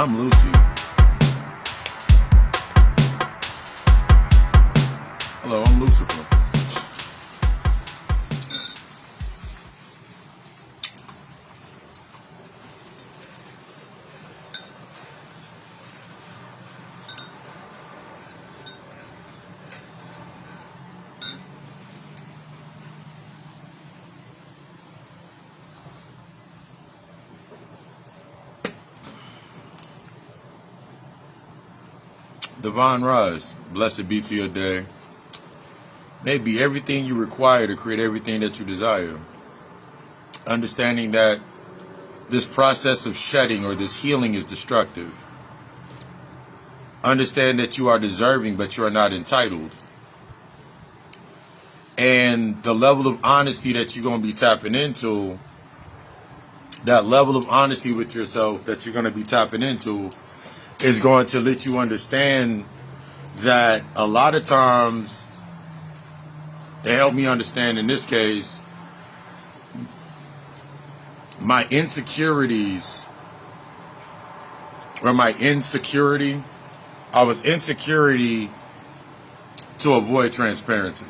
I'm Lucy. Hello, I'm Lucifer. Divine Rise, blessed be to your day. May it be everything you require to create everything that you desire. Understanding that this process of shedding or this healing is destructive. Understand that you are deserving, but you are not entitled. And the level of honesty that you're going to be tapping into, that level of honesty with yourself that you're going to be tapping into, is going to let you understand that a lot of times, it helped me understand in this case, my insecurities, or my insecurity, I was insecurity to avoid transparency.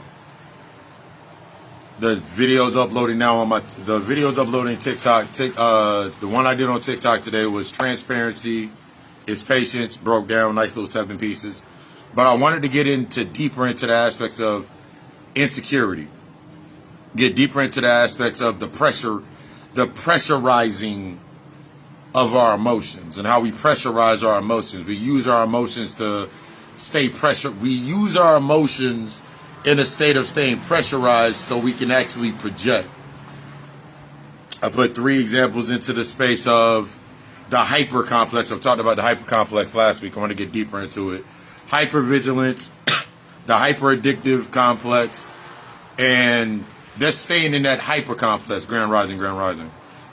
The videos uploading now on the videos uploading TikTok, the one I did on TikTok today was transparency, is patience, broke down, nice little 7 pieces. But I wanted to get deeper into the aspects of insecurity. Get deeper into the aspects of the pressurizing of our emotions and how we pressurize our emotions. We use our emotions to stay pressured. We use our emotions in a state of staying pressurized so we can actually project. I put 3 examples into the space of the hyper complex. I've talked about the hyper complex last week. I want to get deeper into it. Hyper vigilance, the hyper addictive complex, and that's staying in that hyper complex. Grand rising.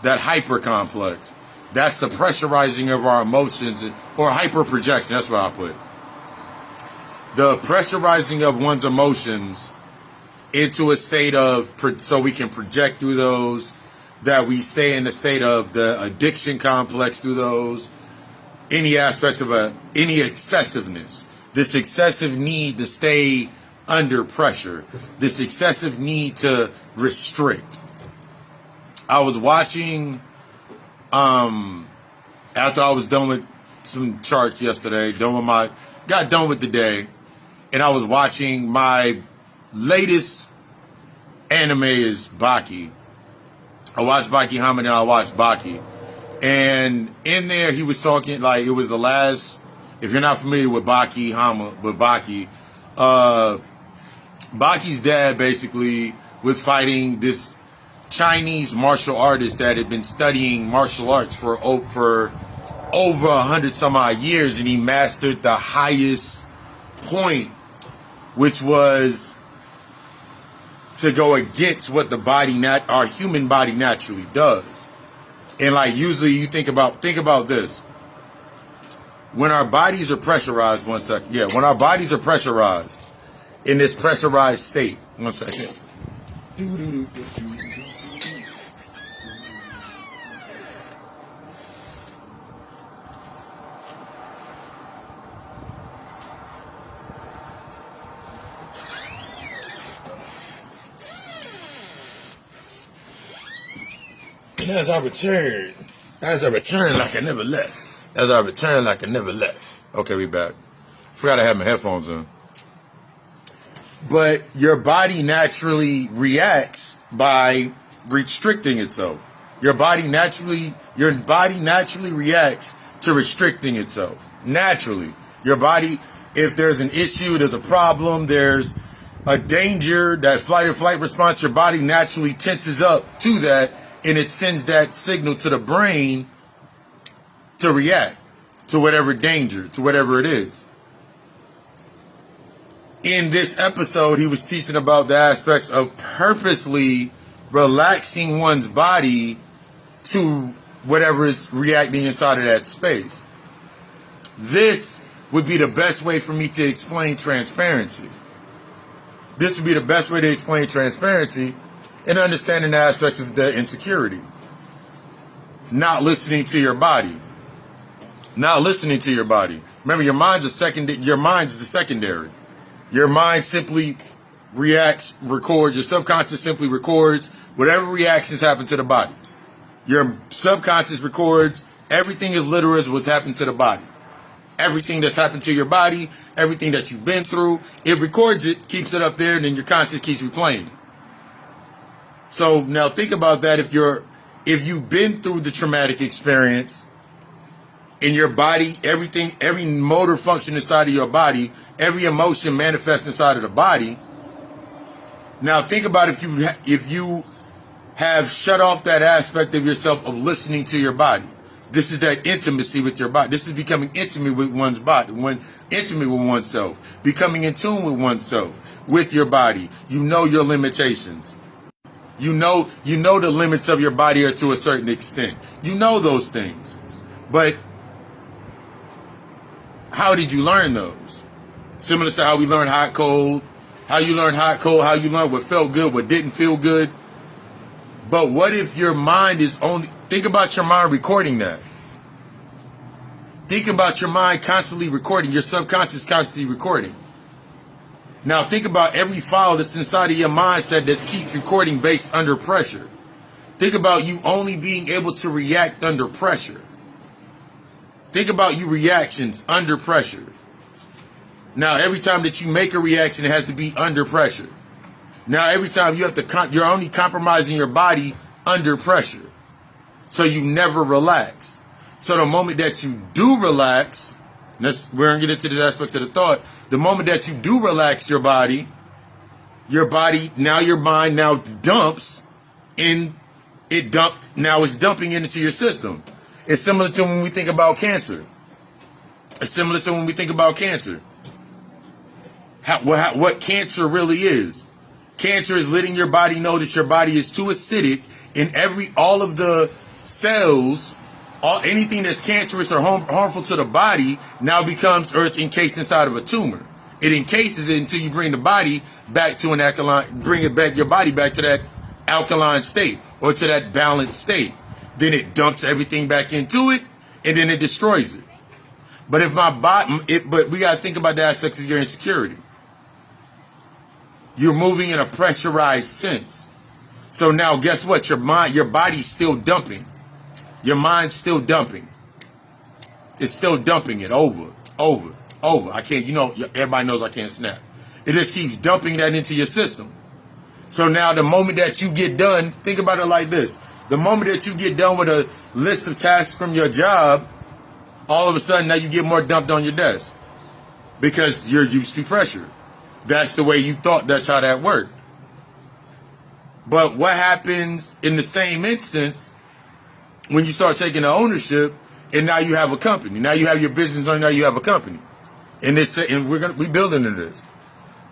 That hyper complex. That's the pressurizing of our emotions, or hyper projection. That's what I put. The pressurizing of one's emotions into a state of, so we can project through those, that we stay in the state of the addiction complex through those, any aspects of any excessiveness, this excessive need to stay under pressure, this excessive need to restrict. I was watching, after I was done with some charts yesterday, got done with the day, and I was watching my latest anime is Baki. I watched Baki Hamid and I watched Baki. And in there he was talking like it was the last, if you're not familiar with Baki Hamid, Baki's dad basically was fighting this Chinese martial artist that had been studying martial arts for over 100 some odd years, and he mastered the highest point, which was to go against what our human body naturally does. And like usually you think about this. When our bodies are pressurized, when our bodies are pressurized in this pressurized state, one second. And as I return like I never left. Okay, we back. Forgot I had my headphones on. But your body naturally reacts by restricting itself. Your body naturally reacts to restricting itself. Naturally. Your body, if there's an issue, there's a problem, there's a danger, that fight or flight response, your body naturally tenses up to that, and it sends that signal to the brain to react to whatever danger, to whatever it is. In this episode, he was teaching about the aspects of purposely relaxing one's body to whatever is reacting inside of that space. This would be the best way for me to explain transparency. This would be the best way to explain transparency and understanding the aspects of the insecurity. Not listening to your body. Now listening to your body. Remember, your mind's the secondary. Your mind simply reacts, records. Your subconscious simply records whatever reactions happen to the body. Your subconscious records everything as literal as what's happened to the body. Everything that's happened to your body, everything that you've been through, it records it, keeps it up there, and then your conscious keeps replaying it. So now think about that. If you've been through the traumatic experience in your body, every motor function inside of your body, every emotion manifests inside of the body. Now think about if you have shut off that aspect of yourself of listening to your body. This is that intimacy with your body. This is becoming intimate with one's body, intimate with oneself, becoming in tune with oneself, with your body. You know your limitations. You know the limits of your body are to a certain extent. You know those things. But how did you learn those? Similar to how we learn hot, cold, how you learn hot, cold, how you learn what felt good, what didn't feel good. But what if your mind is only... Think about your mind recording that. Think about your mind constantly recording, your subconscious constantly recording. Now think about every file that's inside of your mindset that keeps recording based under pressure. Think about you only being able to react under pressure. Think about your reactions under pressure. Now every time that you make a reaction, it has to be under pressure. Now every time you're only compromising your body under pressure. So you never relax. So the moment that you do relax, we're going to get into this aspect of the thought. The moment that you do relax your body, now your mind now dumps now it's dumping into your system. It's similar to when we think about cancer. What cancer really is. Cancer is letting your body know that your body is too acidic, and all of the cells, anything that's cancerous or harmful to the body now becomes, or it's encased inside of a tumor. It encases it until you bring the body back to an alkaline, your body back to that alkaline state or to that balanced state. Then it dumps everything back into it, and then it destroys it. But but we gotta think about the aspects of your insecurity. You're moving in a pressurized sense. So now guess what? Your body's still dumping. Your mind's still dumping. It's still dumping it over. I can't, everybody knows I can't snap. It just keeps dumping that into your system. So now the moment that you get done, think about it like this. The moment that you get done with a list of tasks from your job, all of a sudden now you get more dumped on your desk. Because you're used to pressure. That's the way you thought, that's how that worked. But what happens in the same instance when you start taking the ownership and now you have a company? Now you have your business and now you have a company. And we building into this.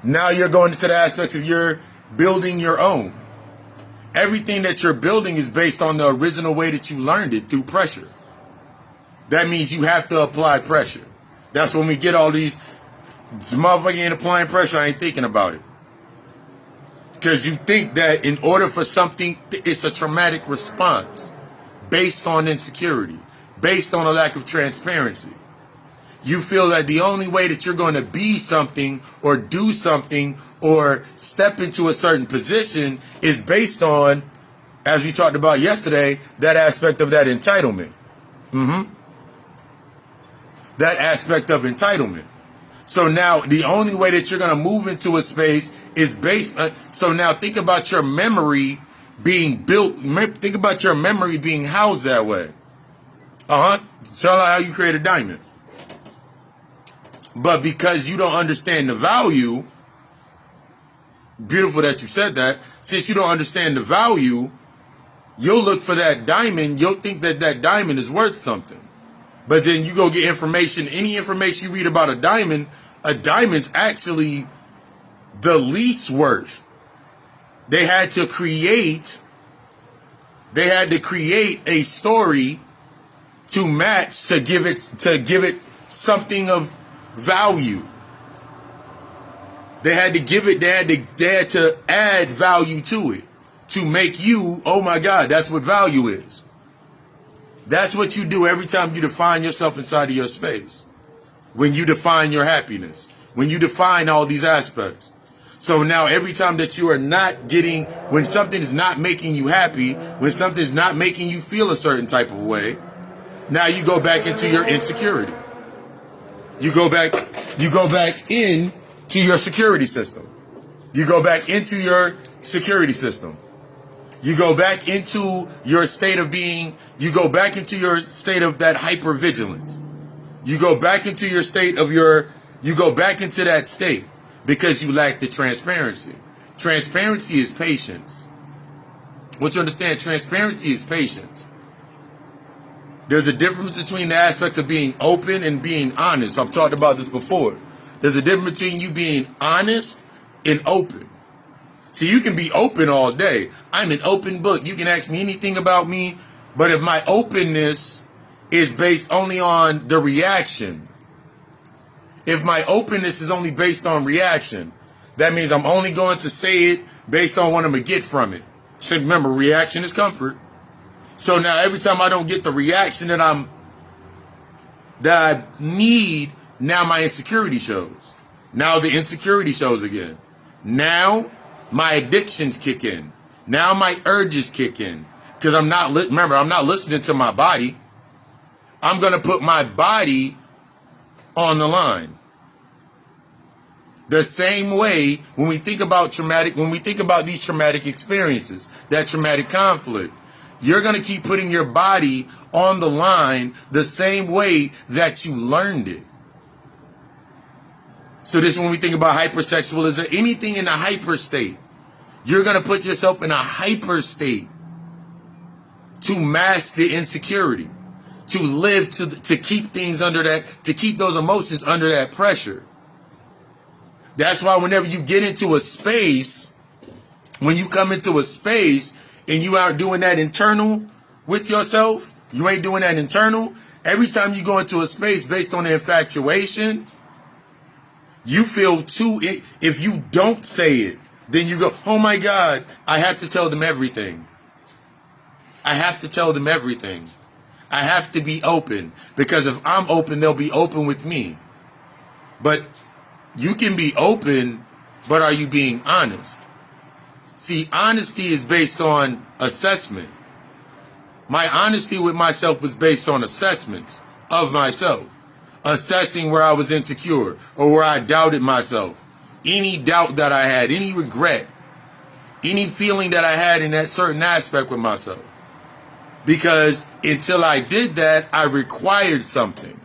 Now you're going into the aspects of you're building your own. Everything that you're building is based on the original way that you learned it, through pressure. That means you have to apply pressure. That's when we get all these motherfucker ain't applying pressure, I ain't thinking about it. Because you think that in order for something, it's a traumatic response based on insecurity, based on a lack of transparency. You feel that the only way that you're going to be something or do something or step into a certain position is based on, as we talked about yesterday, that aspect of that entitlement. That aspect of entitlement. So now the only way that you're going to move into a space is based on, so now think about your memory being built. Think about your memory being housed that way. Tell how you create a diamond. But because you don't understand the value, beautiful that you said that, since you don't understand the value, you'll look for that diamond, you'll think that that diamond is worth something. But then you go get information, any information you read about a diamond's actually the least worth. They had to create a story to match, to give it something of value. They had to add value to it to make you, oh my God, that's what value is. That's what you do every time you define yourself inside of your space. When you define your happiness. When you define all these aspects. So now every time that you are not getting, when something is not making you happy, when something is not making you feel a certain type of way, now you go back into your insecurity. You go back in to your security system. You go back into your security system. You go back into your state of being, you go back into your state of that hypervigilance. You go back into your state of you go back into that state because you lack the transparency. Transparency is patience. What you understand, transparency is patience. There's a difference between the aspects of being open and being honest. I've talked about this before. There's a difference between you being honest and open. See, you can be open all day. I'm an open book. You can ask me anything about me, but if my openness is based only on the reaction, if my openness is only based on reaction, that means I'm only going to say it based on what I'm going to get from it. So remember, reaction is comfort. So now every time I don't get the reaction that I need, now my insecurity shows. Now the insecurity shows again. Now my addictions kick in. Now my urges kick in. Because I'm not listening to my body. I'm going to put my body on the line. The same way when we think about these traumatic experiences, that traumatic conflict, you're going to keep putting your body on the line the same way that you learned it. So this is when we think about hypersexualism, anything in a hyper state. You're going to put yourself in a hyper state to mask the insecurity, to live, to keep things under that, to keep those emotions under that pressure. That's why whenever you get into a space, when you come into a space and you aren't doing that internal with yourself, you ain't doing that internal, every time you go into a space based on the infatuation, you feel if you don't say it, then you go, oh my God, I have to tell them everything. I have to tell them everything. I have to be open, because if I'm open, they'll be open with me. But you can be open, but are you being honest? See, honesty is based on assessment. My honesty with myself was based on assessments of myself. Assessing where I was insecure or where I doubted myself. Any doubt that I had, any regret, any feeling that I had in that certain aspect with myself. Because until I did that, I required something.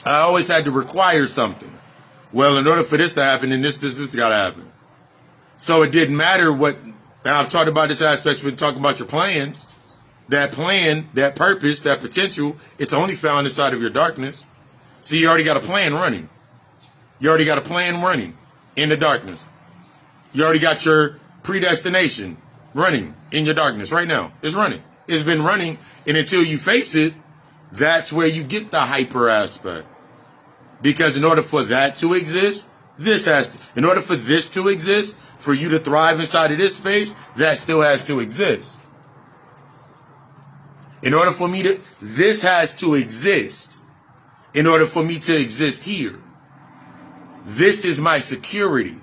I always had to require something. Well, in order for this to happen, then this got to happen. So it didn't matter what, and I've talked about this aspect when talking about your plans. That plan, that purpose, that potential, it's only found inside of your darkness. So you already got a plan running. You already got a plan running in the darkness. You already got your predestination running in your darkness right now. It's running. It's been running, and until you face it, that's where you get the hyper aspect. Because in order for that to exist, in order for this to exist, for you to thrive inside of this space, that still has to exist. In order for this has to exist. In order for me to exist here. This is my security.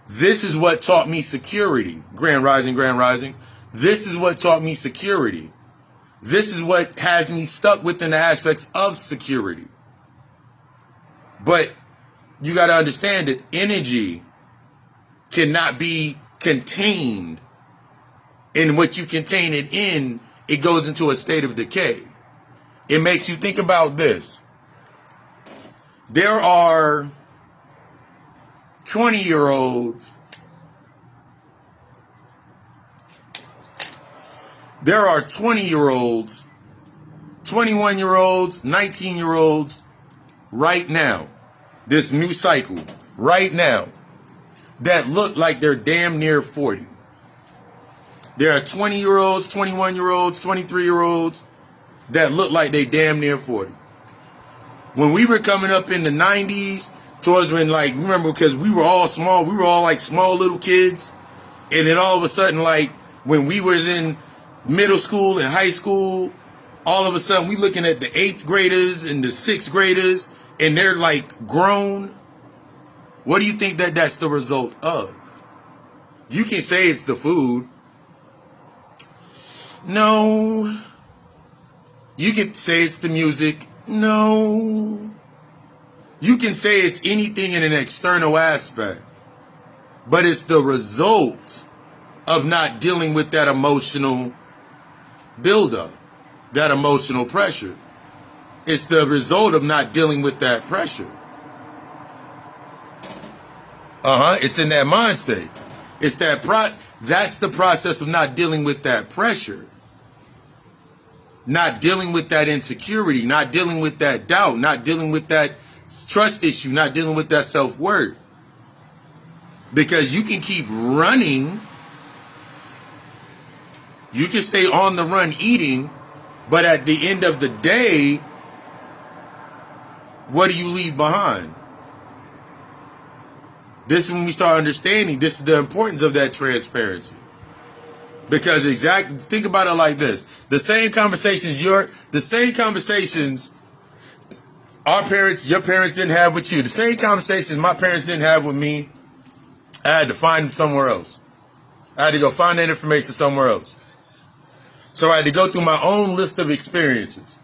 This is what taught me security. Grand Rising. This is what taught me security. This is what has me stuck within the aspects of security. But you got to understand that energy cannot be contained. And what you contain it in, it goes into a state of decay. It makes you think about this. There are 20-year-olds. There are 20-year-olds, 21-year-olds, 19-year-olds right now, this new cycle, right now, that look like they're damn near 40. There are 20-year-olds, 21-year-olds, 23-year-olds that look like they damn near 40. When we were coming up in the 90s, towards when, like, remember, because we were all small, we were all like small little kids, and then all of a sudden, like, when we was in middle school and high school, all of a sudden we looking at the 8th graders and the 6th graders, and they're like grown. What do you think that that's the result of? You can say it's the food. No. You can say it's the music. No. You can say it's anything in an external aspect. But it's the result of not dealing with that emotional buildup, that emotional pressure. It's the result of not dealing with that pressure. It's in that mind state. It's that's the process of not dealing with that pressure. Not dealing with that insecurity, not dealing with that doubt, not dealing with that trust issue, not dealing with that self-worth. Because you can keep running, you can stay on the run eating, but at the end of the day, what do you leave behind? This is when we start understanding, this is the importance of that transparency. Because think about it like this. The same conversations our parents, your parents didn't have with you. The same conversations my parents didn't have with me, I had to find them somewhere else. I had to go find that information somewhere else. So I had to go through my own list of experiences.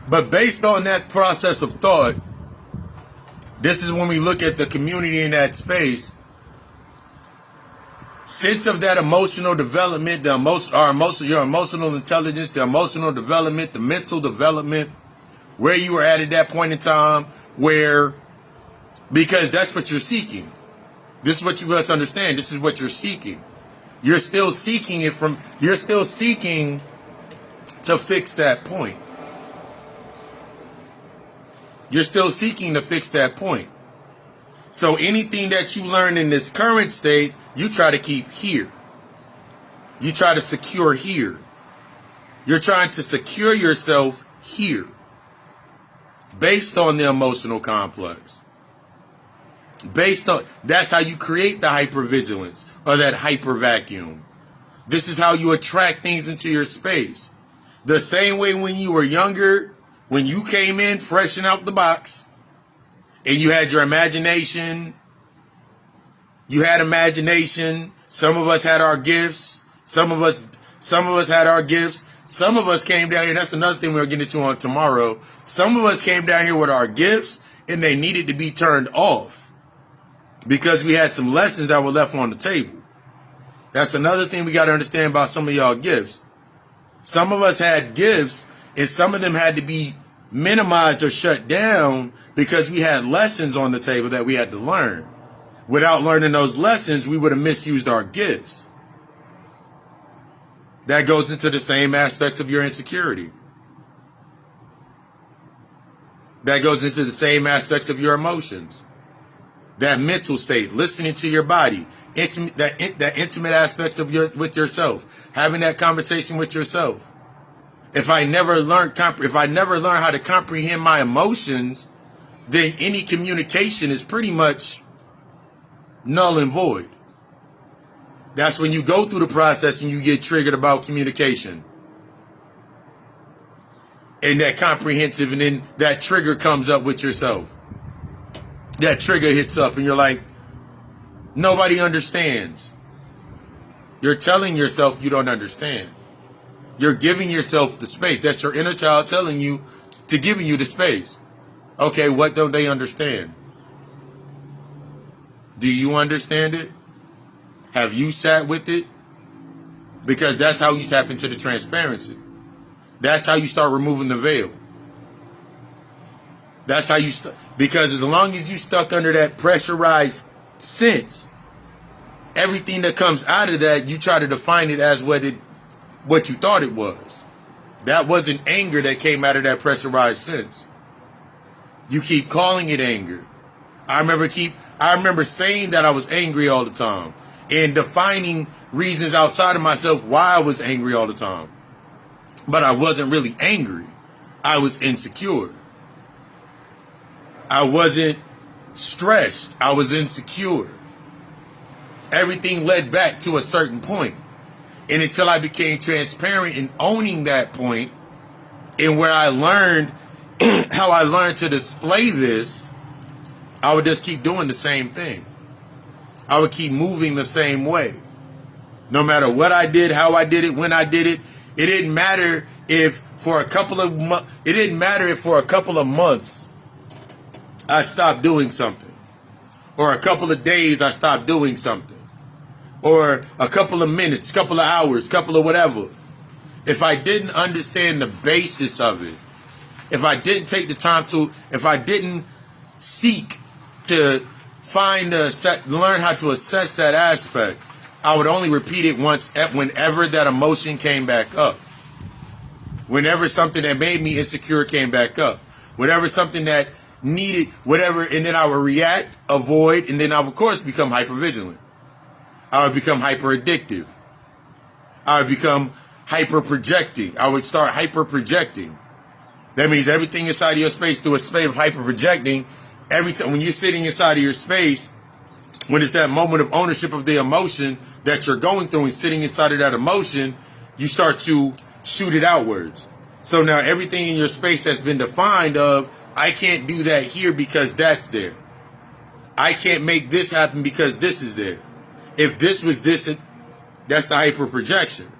But based on that process of thought, this is when we look at the community in that space. Sense of that emotional development, your emotional intelligence, the emotional development, the mental development, where you were at that point in time, because that's what you're seeking. This is what you must understand. This is what you're seeking. You're still seeking to fix that point. You're still seeking to fix that point. So anything that you learn in this current state, you try to keep here. You try to secure here. You're trying to secure yourself here. Based on the emotional complex. That's how you create the hypervigilance or that hyper vacuum. This is how you attract things into your space. The same way when you were younger, when you came in fresh and out the box, and you had your imagination, some of us had our gifts, some of us had our gifts, some of us came down here, that's another thing we're getting into on tomorrow, some of us came down here with our gifts, and they needed to be turned off, because we had some lessons that were left on the table. That's another thing we got to understand about some of y'all gifts. Some of us had gifts, and some of them had to be minimized or shut down because we had lessons on the table that we had to learn. Without learning those lessons, we would have misused our gifts. That goes into the same aspects of your insecurity. That goes into the same aspects of your emotions. That mental state, listening to your body, that intimate aspects of with yourself, having that conversation with yourself. If I never learn how to comprehend my emotions, then any communication is pretty much null and void. That's when you go through the process and you get triggered about communication. And that comprehensive, and then that trigger comes up with yourself. That trigger hits up and you're like, nobody understands. You're telling yourself you don't understand. You're giving yourself the space. That's your inner child telling you to giving you the space. Okay, what don't they understand? Do you understand it? Have you sat with it? Because that's how you tap into the transparency. That's how you start removing the veil. That's how you because as long as you stuck under that pressurized sense, everything that comes out of that, you try to define it as what you thought it was. That wasn't anger that came out of that pressurized sense. You keep calling it anger. I remember saying that I was angry all the time and defining reasons outside of myself why I was angry all the time. But I wasn't really angry. I was insecure. I wasn't stressed. I was insecure. Everything led back to a certain point. And until I became transparent in owning that point, and where I learned how I learned to display this, I would just keep doing the same thing. I would keep moving the same way. No matter what I did, how I did it, when I did it, it didn't matter if for a couple of months I stopped doing something, or a couple of days I stopped doing something, or a couple of minutes, couple of hours, couple of whatever. If I didn't understand the basis of it, if I didn't take the time to, if I didn't seek to learn how to assess that aspect, I would only repeat it once whenever that emotion came back up. Whenever something that made me insecure came back up. Whenever something that needed, whatever, and then I would react, avoid, and then I would, of course, become hypervigilant. I would become hyper-addictive. I would become hyper-projecting. I would start hyper-projecting. That means everything inside of your space through a space of hyper-projecting. Every time when you're sitting inside of your space, when it's that moment of ownership of the emotion that you're going through and sitting inside of that emotion, you start to shoot it outwards. So now everything in your space that's been defined of, I can't do that here because that's there. I can't make this happen because this is there. If this was this, that's the hyper projection.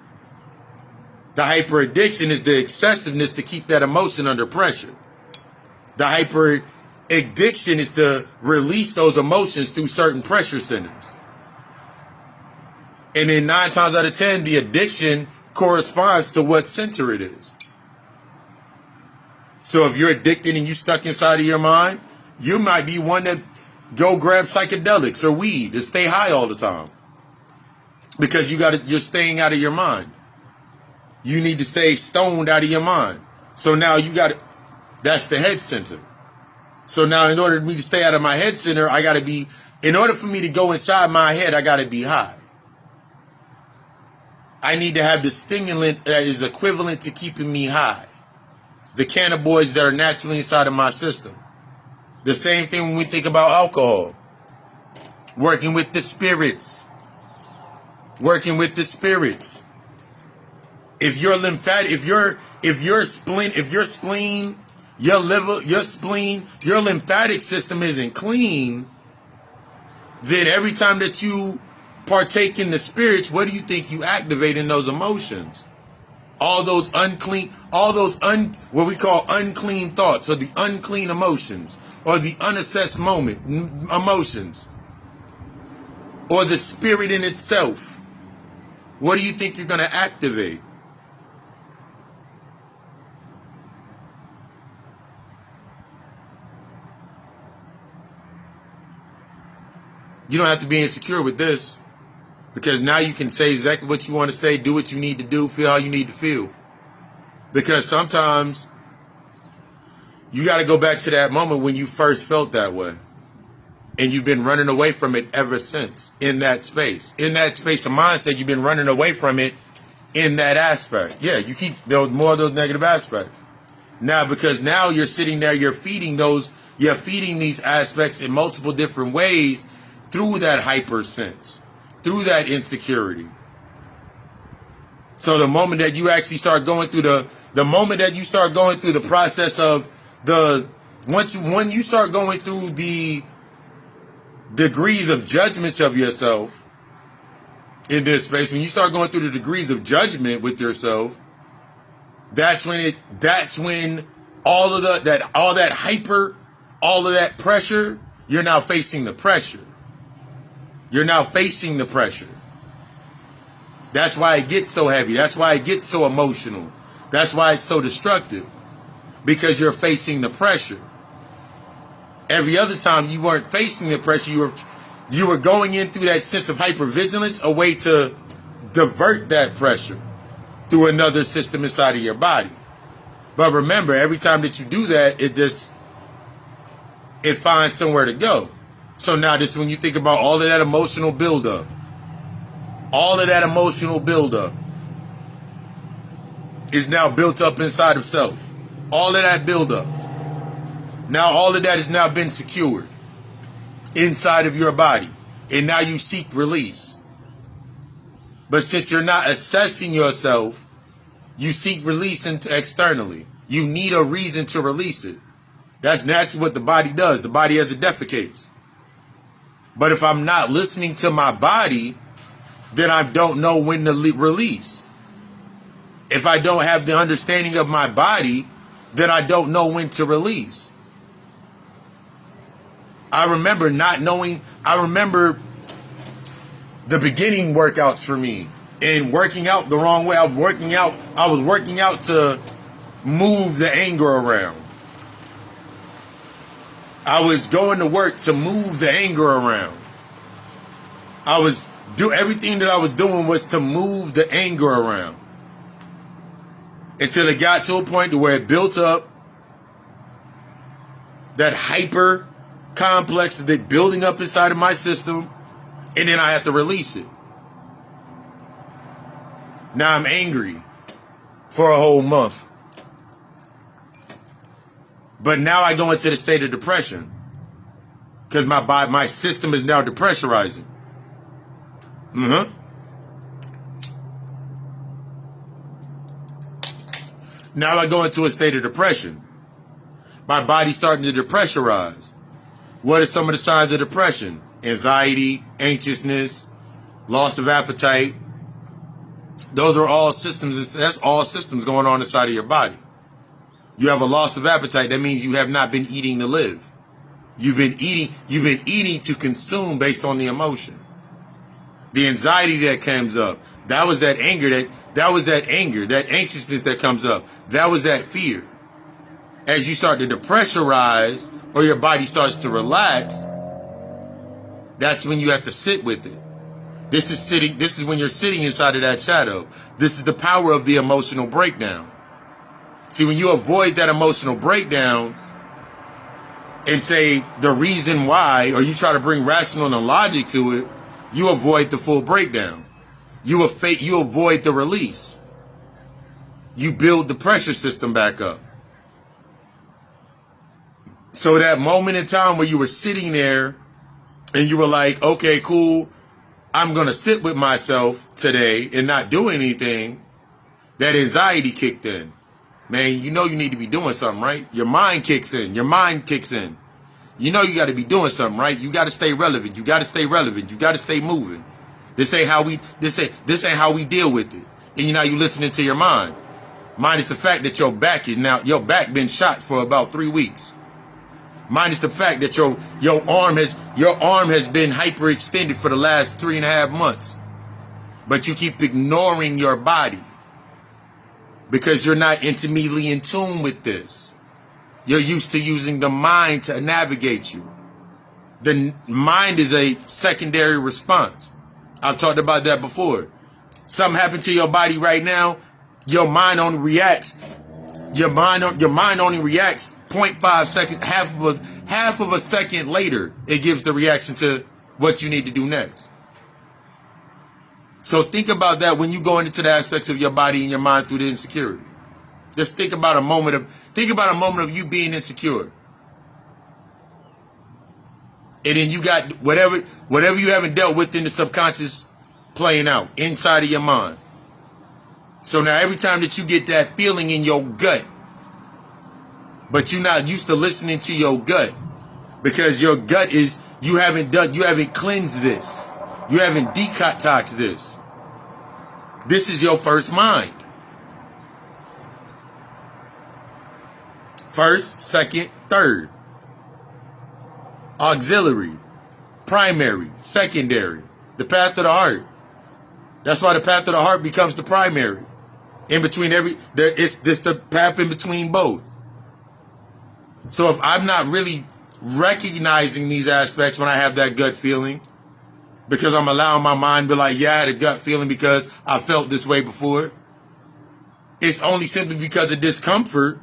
The hyper addiction is the excessiveness to keep that emotion under pressure. The hyper addiction is to release those emotions through certain pressure centers. And then 9 times out of 10, the addiction corresponds to what center it is. So if you're addicted and you're stuck inside of your mind, you might be one that go grab psychedelics or weed to stay high all the time. Because you're staying out of your mind. You need to stay stoned out of your mind. So now that's the head center. So now in order for me to stay out of my head center, in order for me to go inside my head, I got to be high. I need to have the stimulant that is equivalent to keeping me high. The cannabinoids that are naturally inside of my system. The same thing when we think about alcohol. Working with the spirits. Working with the spirits. If your lymphatic, if your spleen, your liver, your spleen, your lymphatic system isn't clean, then every time that you partake in the spirits, what do you think you activate in those emotions? All those what we call unclean thoughts, or the unclean emotions, or the unassessed emotions, or the spirit in itself. What do you think you're going to activate? You don't have to be insecure with this, because now you can say exactly what you want to say, do what you need to do, feel how you need to feel. Because sometimes you got to go back to that moment when you first felt that way. And you've been running away from it ever since in that space. In that space of mindset, you've been running away from it in that aspect. Yeah, you keep more of those negative aspects. Now, because now you're sitting there, you're feeding these aspects in multiple different ways through that hypersense, through that insecurity. So the moment that you actually start going through the process of when you start going through the degrees of judgments of yourself in this space, when you start going through the degrees of judgment with yourself, that's when all of that pressure, you're now facing the pressure. You're now facing the pressure. That's why it gets so heavy. That's why it gets so emotional. That's why it's so destructive. Because you're facing the pressure. Every other time you weren't facing the pressure, you were going in through that sense of hypervigilance, a way to divert that pressure through another system inside of your body. But remember, every time that you do that, it finds somewhere to go. So now this, when you think about all of that emotional buildup, is now built up inside of self. All of that buildup. Now all of that has now been secured. inside of your body. And now you seek release. But since you're not assessing yourself, you seek release externally. You need a reason to release it. That's what the body does. The body as it defecates. But if I'm not listening to my body, then I don't know when to release. If I don't have the understanding of my body, then I don't know when to release. I remember not knowing. I remember the beginning workouts for me and working out the wrong way. I was working out to move the anger around. I was going to work to move the anger around. Everything that I was doing was to move the anger around. Until it got to a point to where it built up. That hyper complex that building up inside of my system. And then I have to release it. Now I'm angry for a whole month. But now I go into the state of depression. Because my system is now depressurizing. Now I go into a state of depression. My body's starting to depressurize. What are some of the signs of depression? Anxiety, anxiousness, loss of appetite. Those are all systems. That's all systems going on inside of your body. You have a loss of appetite. That means you have not been eating to live. You've been eating to consume based on the emotion. The anxiety that comes up. That was that anger, that anxiousness that comes up. That was that fear. As you start to depressurize or your body starts to relax, that's when you have to sit with it. This is when you're sitting inside of that shadow. This is the power of the emotional breakdown. See, when you avoid that emotional breakdown and say the reason why, or you try to bring rational and logic to it, you avoid the full breakdown. You avoid the release. You build the pressure system back up. So that moment in time where you were sitting there and you were like, okay, cool, I'm going to sit with myself today and not do anything, that anxiety kicked in. Man, you know you need to be doing something, right? Your mind kicks in. Your mind kicks in. You know you got to be doing something, right? You got to stay relevant. You got to stay relevant. You got to stay moving. This ain't how we deal with it. And you listening to your mind. Minus the fact that your back been shot for about 3 weeks. Minus the fact that your arm has been hyperextended for the last 3.5 months. But you keep ignoring your body. Because you're not intimately in tune with this. You're used to using the mind to navigate you. The mind is a secondary response. I've talked about that before. Something happened to your body right now, your mind only reacts. Your mind only reacts 0.5 seconds, half of a second later, it gives the reaction to what you need to do next. So think about that when you go into the aspects of your body and your mind through the insecurity. Just think about a moment of you being insecure. And then you got whatever you haven't dealt with in the subconscious playing out inside of your mind. So now every time that you get that feeling in your gut, but you're not used to listening to your gut, because your gut is, you haven't cleansed this. You haven't detoxed this. This is your first mind. First, second, third. Auxiliary, primary, secondary. The path of the heart. That's why the path of the heart becomes the primary. In between it's the path in between both. So if I'm not really recognizing these aspects when I have that gut feeling, because I'm allowing my mind to be like, yeah, I had a gut feeling because I felt this way before, it's only simply because of discomfort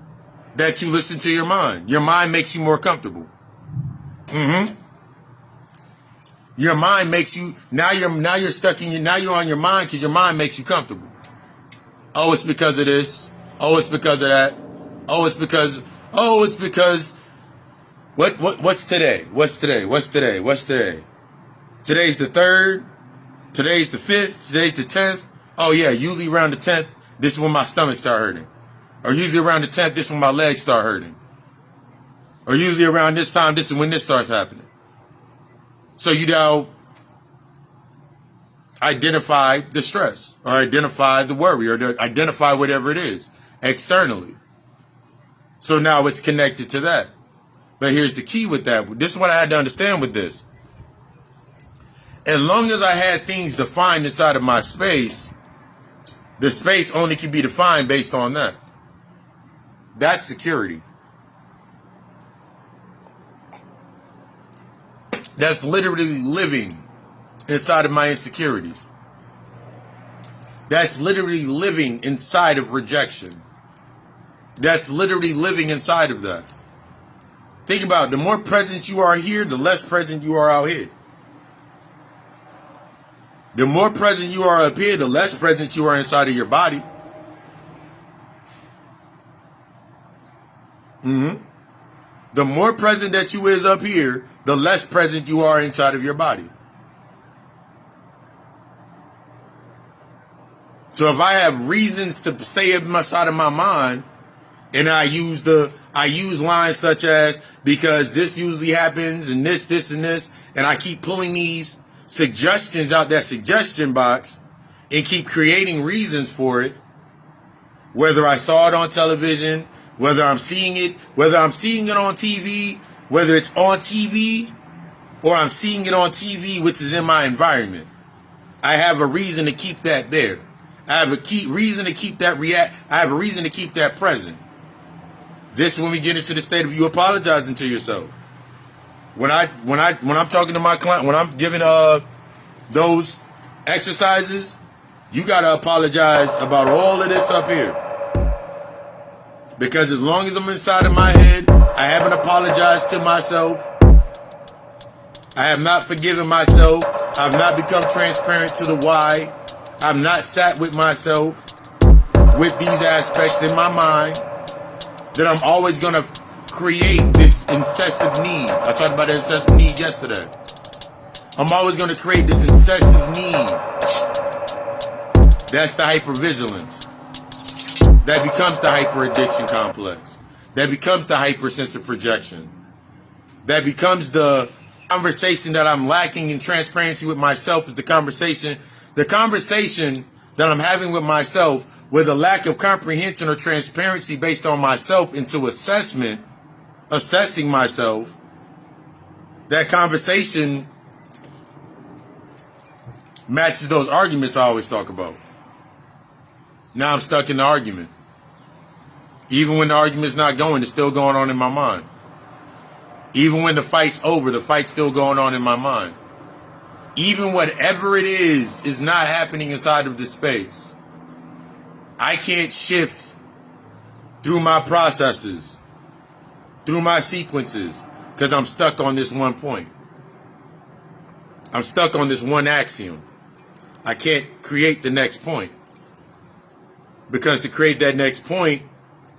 that you listen to your mind. Your mind makes you more comfortable. Your mind makes you, now you're on your mind because your mind makes you comfortable. Oh, it's because of this. Oh, it's because of that. Oh, it's because What's today? What's today? What's today? What's today? Today's the 3rd. Today's the 5th. Today's the 10th. Oh yeah, usually around the 10th, this is when my stomach start hurting. Or usually around the 10th, this is when my legs start hurting. Or usually around this time, this is when this starts happening. So you now identify the stress, or identify the worry, or identify whatever it is externally. So now it's connected to that. But here's the key with that. This is what I had to understand with this. As long as I had things defined inside of my space, the space only can be defined based on that. That's security. That's literally living inside of my insecurities. That's literally living inside of rejection. That's literally living inside of that. Think about it. The more present you are here, the less present you are out here. The more present you are up here, the less present you are inside of your body. The more present that you is up here, the less present you are inside of your body. So if I have reasons to stay inside of my mind, and I use lines such as, because this usually happens, and this, and this, and I keep pulling these suggestions out that suggestion box and keep creating reasons for it, whether I saw it on television, whether I'm seeing it on TV, whether it's on TV or I'm seeing it on TV, which is in my environment. I have a reason to keep that there. I have a reason to keep that I have a reason to keep that present. This is when we get into the state of you apologizing to yourself. When I'm talking to my client, when I'm giving those exercises, you gotta apologize about all of this up here. Because as long as I'm inside of my head, I haven't apologized to myself. I have not forgiven myself. I've not become transparent to the why. I've not sat with myself with these aspects in my mind, that I'm always gonna create this incessive need. I talked about that incessive need yesterday. I'm always going to create this incessive need. That's the hypervigilance. That becomes the hyperaddiction complex. That becomes the hypersensitive projection. That becomes the conversation that I'm lacking in transparency with myself, is the conversation that I'm having with myself with a lack of comprehension or transparency based on myself into assessing myself. That conversation matches those arguments I always talk about. Now I'm stuck in the argument. Even when the argument's not going, it's still going on in my mind. Even when the fight's over, the fight's still going on in my mind. Even whatever it is not happening inside of this space. I can't shift through my processes, through my sequences, because I'm stuck on this one point. I'm stuck on this one axiom. I can't create the next point. Because to create that next point,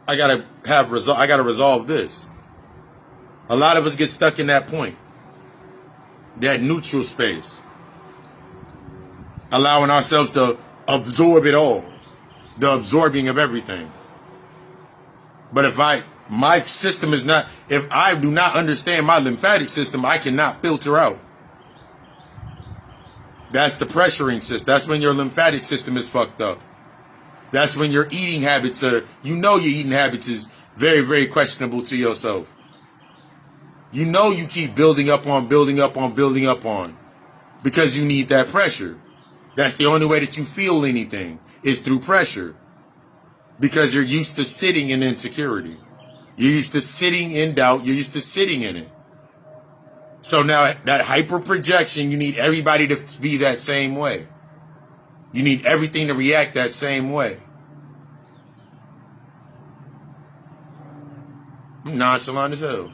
I gotta resolve this. A lot of us get stuck in that point. That neutral space. Allowing ourselves to absorb it all. The absorbing of everything. But if I do not understand my lymphatic system, I cannot filter out. That's the pressuring system. That's when your lymphatic system is fucked up. That's when your eating habits your eating habits is very, very questionable to yourself. You know you keep building up on, because you need that pressure. That's the only way that you feel anything, is through pressure. Because you're used to sitting in insecurity. You're used to sitting in doubt. You're used to sitting in it. So now that hyper projection, you need everybody to be that same way. You need everything to react that same way. I'm nonchalant as hell.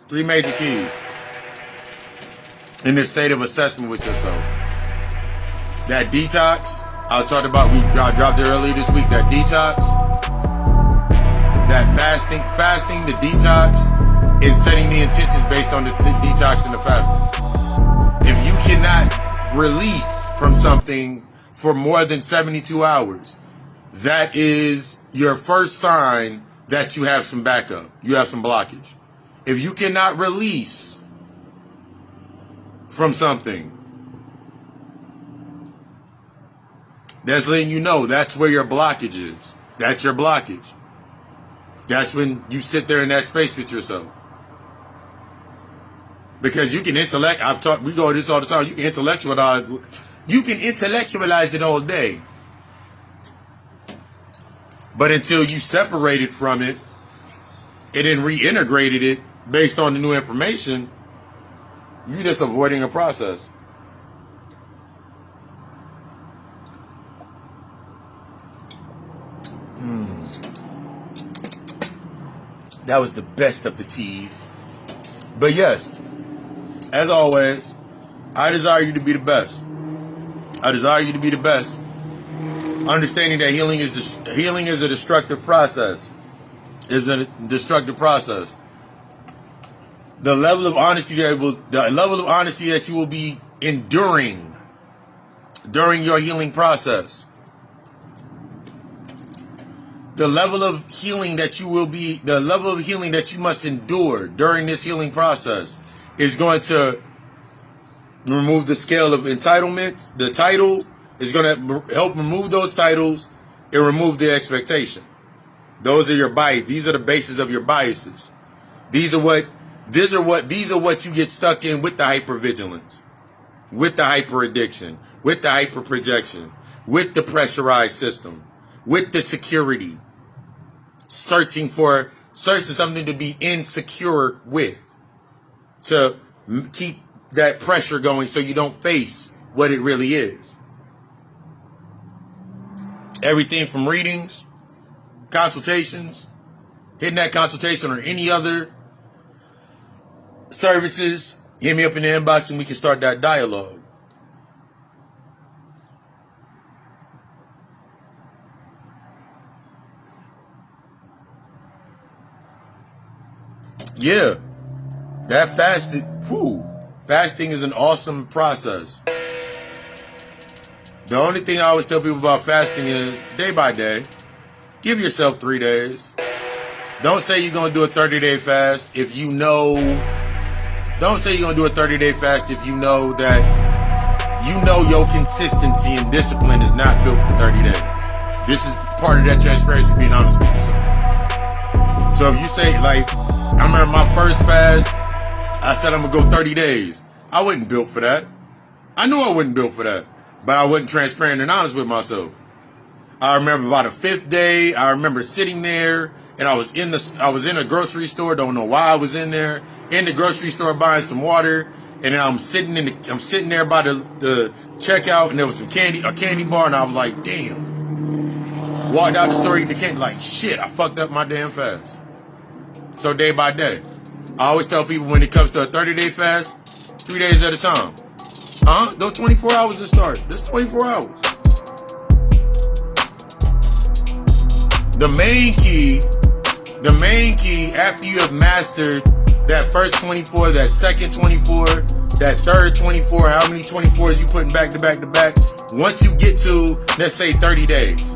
Three major keys. in this state of assessment with yourself. That detox, I talked about, I dropped it earlier this week, that detox, that fasting, the detox, and setting the intentions based on the detox and the fasting. If you cannot release from something for more than 72 hours, that is your first sign that you have some backup, you have some blockage. If you cannot release from something, that's letting you know that's where your blockage is. That's your blockage. That's when you sit there in that space with yourself. Because you can we go over this all the time, you can intellectualize it all day. But until you separated from it and then reintegrated it based on the new information, you're just avoiding a process. That was the best of the teas. But yes, as always, I desire you to be the best. I desire you to be the best. Understanding that healing is a destructive process. Is a destructive process. The level of honesty that you will be enduring during your healing process. The level of healing that you must endure during this healing process is going to remove the scale of entitlements. The title is going to help remove those titles and remove the expectation. Those are your bias. These are the bases of your biases. These are what you get stuck in with the hypervigilance, with the hyperaddiction, with the hyperprojection, with the pressurized system, with the security. Searching something to be insecure with, to keep that pressure going so you don't face what it really is. Everything from readings, consultations, hitting that consultation or any other services, hit me up in the inbox and we can start that dialogue. Yeah, that fasting is an awesome process. The only thing I always tell people about fasting is day by day. Give yourself 3 days. Don't say you're going to do a 30-day fast if you know. Don't say you're going to do a 30-day fast if you know that your consistency and discipline is not built for 30 days. This is part of that transparency, being honest with yourself. So if you say, like, I remember my first fast, I said I'm going to go 30 days. I wasn't built for that. I knew I wasn't built for that. But I wasn't transparent and honest with myself. I remember about the 5th day, I remember sitting there and I was in a grocery store, don't know why I was in there, in the grocery store buying some water, and then I'm sitting there by the checkout and there was a candy bar, and I was like, damn. Walked out the store eating the candy, like, shit, I fucked up my damn fast. So day by day. I always tell people when it comes to a 30-day fast, 3 days at a time. Don't 24 hours to start. That's 24 hours. The main key after you have mastered that first 24, that second 24, that third 24, how many 24s you putting back to back to back, once you get to, let's say, 30 days.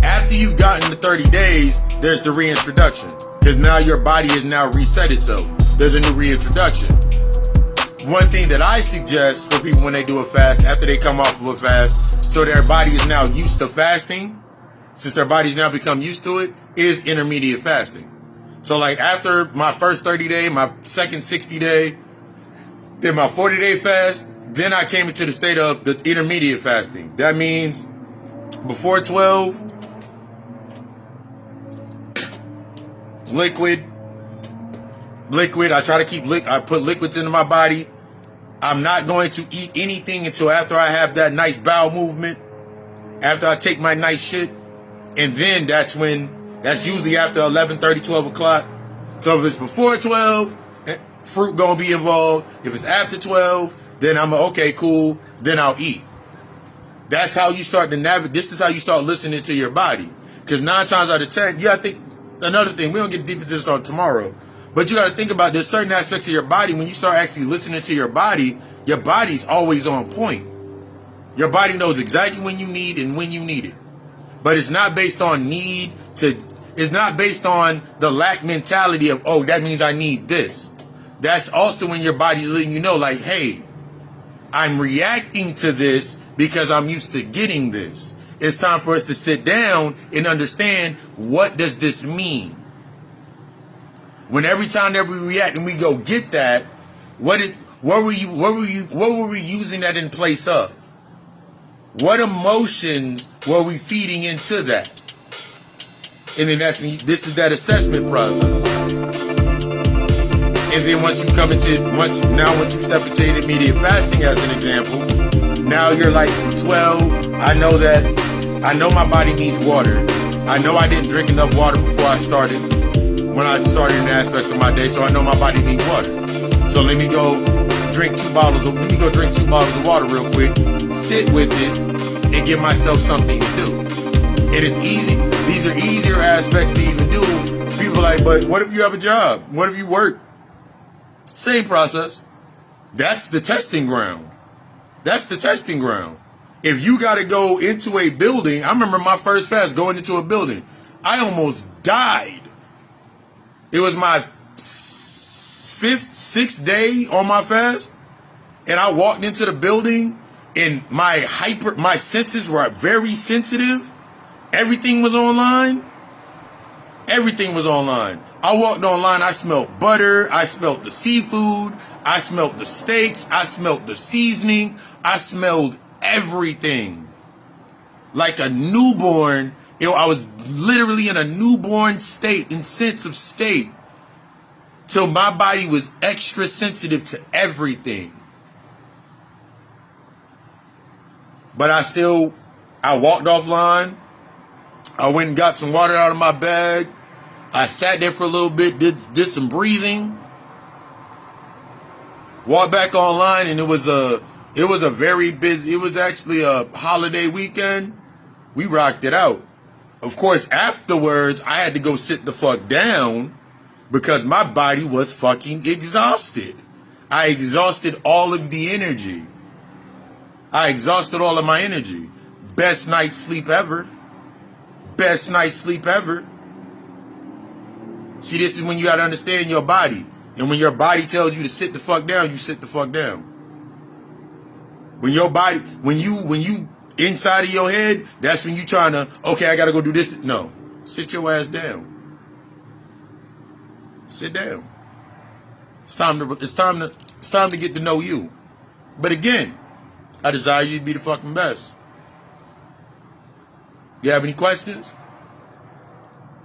After you've gotten the 30 days, there's the reintroduction. Because now your body has now reset itself. There's a new reintroduction. One thing that I suggest for people when they do a fast, after they come off of a fast, so their body is now used to fasting, since their body's now become used to it, is intermediate fasting. So like after my first 30 day, my second 60 day, then my 40-day fast, then I came into the state of the intermediate fasting. That means before 12, liquid. I try to keep I put liquids into my body. I'm not going to eat anything until after I have that nice bowel movement, after I take my nice shit. And then that's usually after 11:30, 12 o'clock. So if it's before 12, fruit gonna be involved. If it's after 12, then I'm okay, cool. Then I'll eat. That's how you start to navigate. This is how you start listening to your body. Because 9 times out of 10, you gotta think. Another thing, we don't get deep into this on tomorrow, but you gotta think about there's certain aspects of your body. When you start actually listening to your body's always on point. Your body knows exactly when you need and when you need it. But it's not based on it's not based on the lack mentality of, oh, that means I need this. That's also when your body's letting you know, like, hey, I'm reacting to this because I'm used to getting this. It's time for us to sit down and understand, what does this mean? When every time that we react and we go get that, what were we using that in place of? What emotions were we feeding into that? And then this is that assessment process. And then once you step into intermediate fasting as an example, now you're like 12. I know my body needs water. I know I didn't drink enough water when I started in the aspects of my day, so I know my body needs water. So let me go drink 2 bottles of water real quick, sit with it, and give myself something to do. And it's easy. These are easier aspects to even do. People are like, but what if you have a job? What if you work? Same process. That's the testing ground. If you got to go into a building, I remember my first fast going into a building. I almost died. It was my 6th day on my fast, and I walked into the building, and my senses were very sensitive. Everything was online. I walked online. I smelled butter. I smelled the seafood. I smelled the steaks. I smelled the seasoning. I smelled everything. Like a newborn. I was literally in a newborn state, in sense of state. Till my body was extra sensitive to everything. But I walked offline. I went and got some water out of my bag. I sat there for a little bit, did some breathing. Walked back online, and it was actually a holiday weekend. We rocked it out. Of course, afterwards, I had to go sit the fuck down because my body was fucking exhausted. I exhausted all of the energy. All of my energy. Best night's sleep ever. See, this is when you gotta understand your body. And when your body tells you to sit the fuck down, you sit the fuck down. When you inside of your head, that's when you trying to, okay, I gotta go do this. No, sit your ass down. Sit down. It's time to get to know you. But again, I desire you to be the fucking best. You have any questions?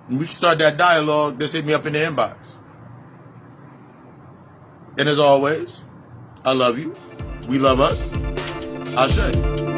We can start that dialogue. Just hit me up in the inbox. And as always, I love you. We love us. Ashe.